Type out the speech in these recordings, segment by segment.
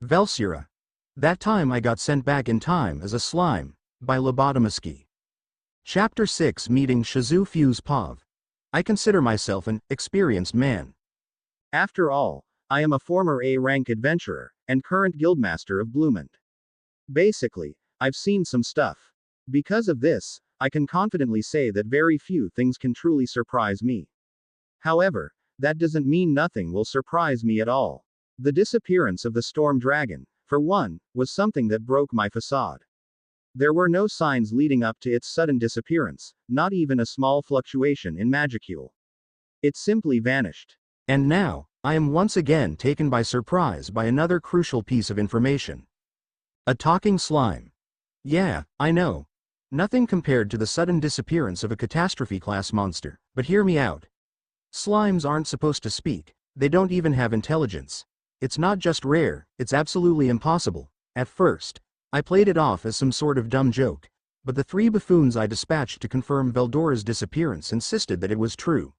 Velsura. That time I got sent back in time as a slime, by Lobotomiskii. Chapter 6 Meeting Shizu Fuse Pav. I consider myself an experienced man. After all, I am a former A-rank adventurer, and current guildmaster of Bloomond. Basically, I've seen some stuff. Because of this, I can confidently say that very few things can truly surprise me. However, that doesn't mean nothing will surprise me at all. The disappearance of the storm dragon, for one, was something that broke my facade. There were no signs leading up to its sudden disappearance, not even a small fluctuation in magicule. It simply vanished. And now, I am once again taken by surprise by another crucial piece of information. A talking slime. Yeah, I know. Nothing compared to the sudden disappearance of a catastrophe-class monster, but hear me out. Slimes aren't supposed to speak, they don't even have intelligence. It's not just rare, it's absolutely impossible. At first, I played it off as some sort of dumb joke, but the 3 buffoons I dispatched to confirm Veldora's disappearance insisted that it was true.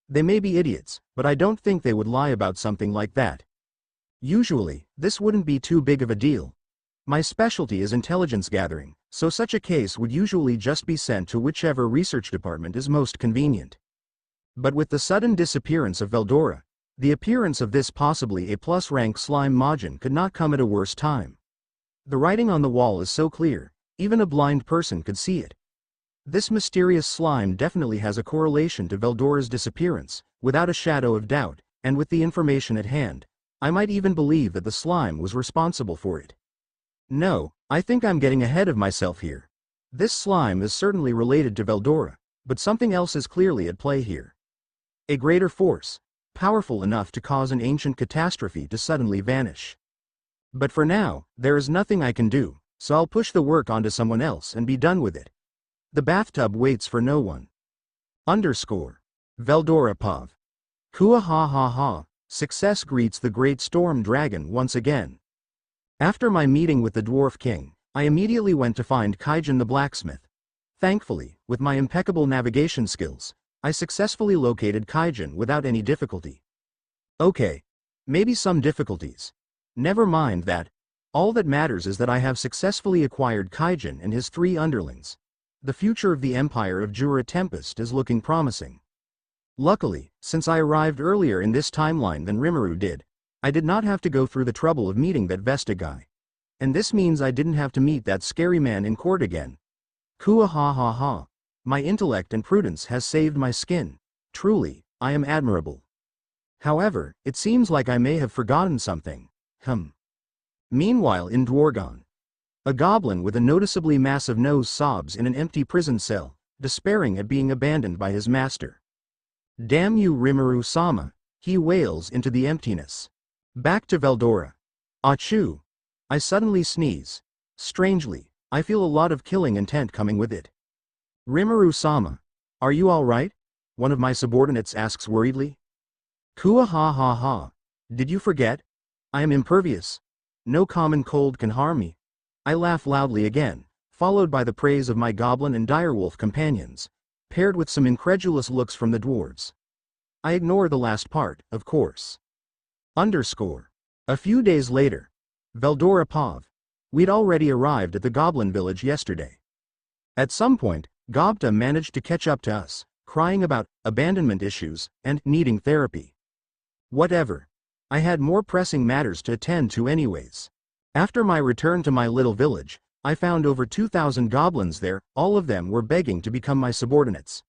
They may be idiots, but I don't think they would lie about something like that. Usually, this wouldn't be too big of a deal. My specialty is intelligence gathering, so such a case would usually just be sent to whichever research department is most convenient. But with the sudden disappearance of Veldora, the appearance of this possibly A+ rank slime Majin could not come at a worse time. The writing on the wall is so clear, even a blind person could see it. This mysterious slime definitely has a correlation to Veldora's disappearance, without a shadow of doubt, and with the information at hand, I might even believe that the slime was responsible for it. No, I think I'm getting ahead of myself here. This slime is certainly related to Veldora, but something else is clearly at play here. A greater force, powerful enough to cause an ancient catastrophe to suddenly vanish. But for now, there is nothing I can do, so I'll push the work onto someone else and be done with it. The bathtub waits for no one. Veldora Pav. Kua ha ha ha, success greets the great storm dragon once again. After my meeting with the Dwarf King, I immediately went to find Kaijin the blacksmith. Thankfully, with my impeccable navigation skills, I successfully located Kaijin without any difficulty. Okay. Maybe some difficulties. Never mind that. All that matters is that I have successfully acquired Kaijin and his 3 underlings. The future of the Empire of Jura Tempest is looking promising. Luckily, since I arrived earlier in this timeline than Rimuru did, I did not have to go through the trouble of meeting that Vesta guy. And this means I didn't have to meet that scary man in court again. Kua ha ha ha. My intellect and prudence has saved my skin. Truly, I am admirable. However, it seems like I may have forgotten something. Meanwhile in Dwargon, a goblin with a noticeably massive nose sobs in an empty prison cell, despairing at being abandoned by his master. Damn you Rimuru-sama, he wails into the emptiness. Back to Veldora. Achoo! I suddenly sneeze. Strangely, I feel a lot of killing intent coming with it. Rimuru-sama, are you alright? One of my subordinates asks worriedly. Kua ha ha ha. Did you forget? I am impervious. No common cold can harm me. I laugh loudly again, followed by the praise of my goblin and direwolf companions, paired with some incredulous looks from the dwarves. I ignore the last part, of course. A few days later. Veldora Pav. We'd already arrived at the goblin village yesterday. At some point, Gobta managed to catch up to us, crying about abandonment issues and needing therapy. Whatever. I had more pressing matters to attend to anyways. After my return to my little village, I found over 2,000 goblins there, all of them were begging to become my subordinates.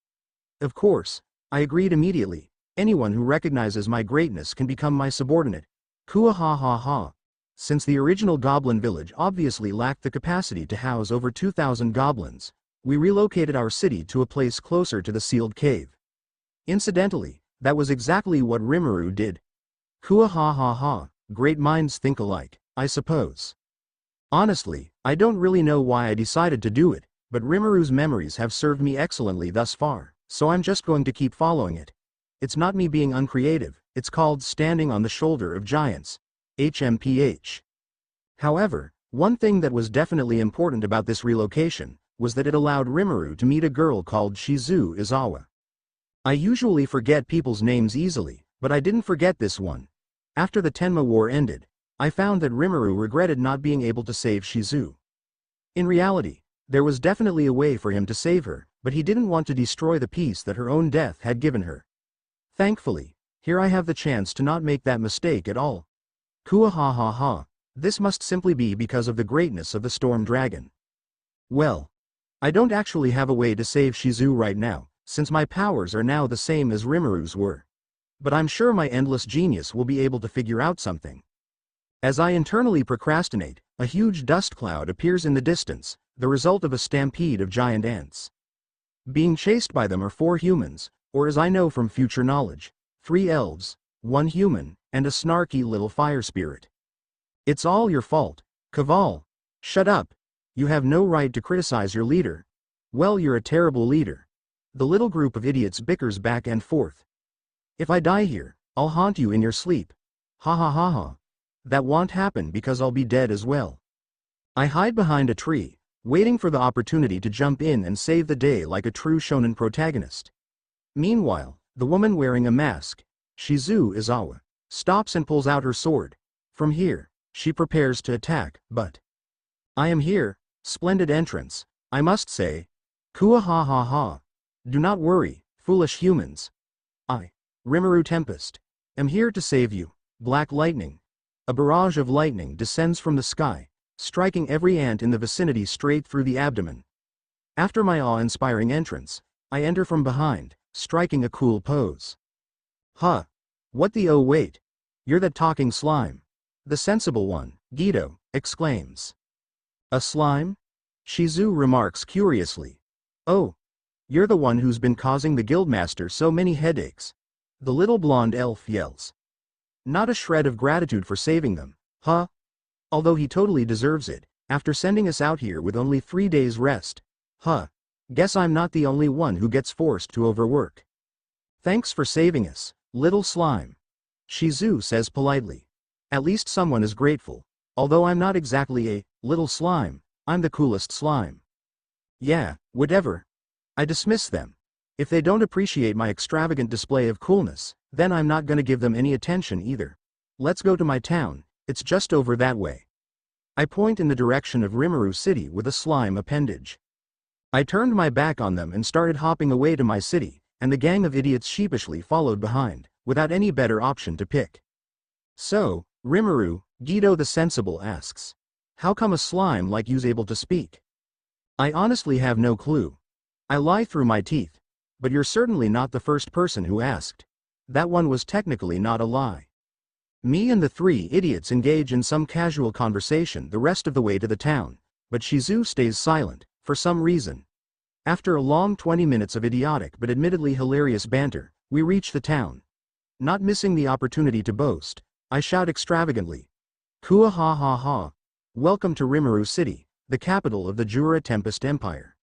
Of course, I agreed immediately. Anyone who recognizes my greatness can become my subordinate. Kua ha ha ha. Since the original goblin village obviously lacked the capacity to house over 2,000 goblins, we relocated our city to a place closer to the sealed cave. Incidentally, that was exactly what Rimuru did. Kua ha ha ha, great minds think alike, I suppose. Honestly, I don't really know why I decided to do it, but Rimuru's memories have served me excellently thus far, so I'm just going to keep following it. It's not me being uncreative, it's called standing on the shoulder of giants. HMPH. However, one thing that was definitely important about this relocation was that it allowed Rimuru to meet a girl called Shizu Izawa. I usually forget people's names easily, but I didn't forget this one. After the Tenma War ended, I found that Rimuru regretted not being able to save Shizu. In reality, there was definitely a way for him to save her, but he didn't want to destroy the peace that her own death had given her. Thankfully, here I have the chance to not make that mistake at all. Kua ha ha ha. This must simply be because of the greatness of the storm dragon. Well, I don't actually have a way to save Shizu right now, since my powers are now the same as Rimuru's were. But I'm sure my endless genius will be able to figure out something. As I internally procrastinate, a huge dust cloud appears in the distance, the result of a stampede of giant ants. Being chased by them are 4 humans, or as I know from future knowledge, 3 elves, 1 human, and a snarky little fire spirit. It's all your fault, Kaval. Shut up. You have no right to criticize your leader. Well, you're a terrible leader. The little group of idiots bickers back and forth. If I die here, I'll haunt you in your sleep. Ha ha ha ha. That won't happen because I'll be dead as well. I hide behind a tree, waiting for the opportunity to jump in and save the day like a true shonen protagonist. Meanwhile, the woman wearing a mask, Shizu Izawa, stops and pulls out her sword. From here, she prepares to attack, but I am here. Splendid entrance, I must say. Kua ha ha ha. Do not worry, foolish humans. I, Rimuru Tempest, am here to save you. Black lightning. A barrage of lightning descends from the sky, striking every ant in the vicinity straight through the abdomen. After my awe-inspiring entrance, I enter from behind, striking a cool pose. Huh. What the oh wait. You're that talking slime. The sensible one, Guido, exclaims. A slime? Shizu remarks curiously. Oh. You're the one who's been causing the guildmaster so many headaches. The little blonde elf yells. Not a shred of gratitude for saving them, huh? Although he totally deserves it, after sending us out here with only 3 days rest. Huh. Guess I'm not the only one who gets forced to overwork. Thanks for saving us, little slime. Shizu says politely. At least someone is grateful. Although I'm not exactly a little slime, I'm the coolest slime. Yeah, whatever. I dismiss them. If they don't appreciate my extravagant display of coolness, then I'm not gonna give them any attention either. Let's go to my town, it's just over that way. I point in the direction of Rimuru City with a slime appendage. I turned my back on them and started hopping away to my city, and the gang of idiots sheepishly followed behind, without any better option to pick. So, Rimuru, Guido the Sensible asks. How come a slime like you's able to speak? I honestly have no clue. I lie through my teeth. But you're certainly not the first person who asked. That one was technically not a lie. Me and the 3 idiots engage in some casual conversation the rest of the way to the town, but Shizu stays silent, for some reason. After a long 20 minutes of idiotic but admittedly hilarious banter, we reach the town. Not missing the opportunity to boast, I shout extravagantly. Kua ha ha ha. Welcome to Rimuru City, the capital of the Jura Tempest Empire.